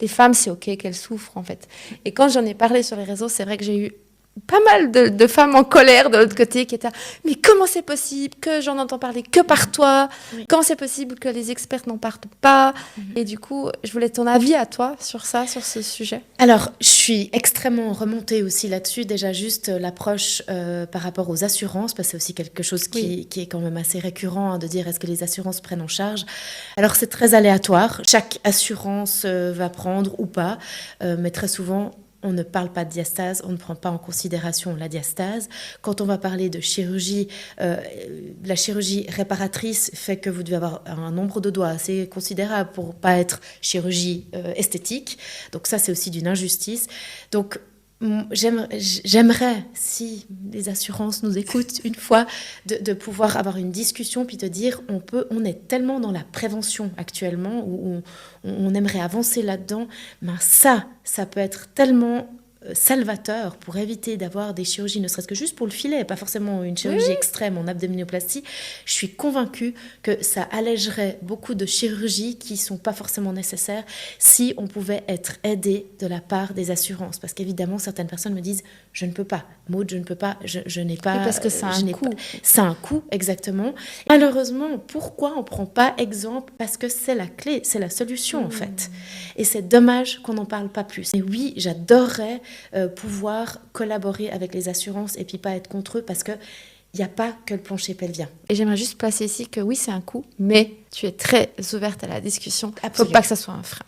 Les femmes, c'est OK qu'elles souffrent, en fait. Et quand j'en ai parlé sur les réseaux, c'est vrai que j'ai eu pas mal de femmes en colère de l'autre côté qui étaient « Mais comment c'est possible que j'en entends parler que par toi? Oui. Comment c'est possible que les experts n'en parlent pas ?» Et du coup, je voulais ton avis à toi sur ça, sur ce sujet. Alors, je suis extrêmement remontée aussi là-dessus. Déjà, juste l'approche par rapport aux assurances, parce que c'est aussi quelque chose qui est quand même assez récurrent, de dire est-ce que les assurances prennent en charge. Alors, c'est très aléatoire. Chaque assurance va prendre ou pas, mais très souvent, on ne parle pas de diastase, on ne prend pas en considération la diastase. Quand on va parler de chirurgie, la chirurgie réparatrice fait que vous devez avoir un nombre de doigts assez considérable pour ne pas être chirurgie esthétique. Donc ça, c'est aussi d'une injustice. Donc j'aimerais, si les assurances nous écoutent une fois, de pouvoir avoir une discussion puis de dire on est tellement dans la prévention actuellement où on aimerait avancer là-dedans, mais ça peut être tellement salvateur pour éviter d'avoir des chirurgies, ne serait-ce que juste pour le filet, pas forcément une chirurgie extrême en abdominoplastie. Je suis convaincue que ça allégerait beaucoup de chirurgies qui ne sont pas forcément nécessaires si on pouvait être aidé de la part des assurances. Parce qu'évidemment, certaines personnes me disent « je ne peux pas, Maud, je ne peux pas, je n'ai pas... » Et parce que c'est un coût. C'est un coût, exactement. Et malheureusement, pourquoi on ne prend pas exemple? Parce que c'est la clé, c'est la solution en fait. Et c'est dommage qu'on n'en parle pas plus. Et oui, j'adorerais pouvoir collaborer avec les assurances et puis pas être contre eux parce que il n'y a pas que le plancher pelvien. Et j'aimerais juste placer ici que oui, c'est un coût, mais tu es très ouverte à la discussion. Il ne faut Absolument. pas que ça soit un frein.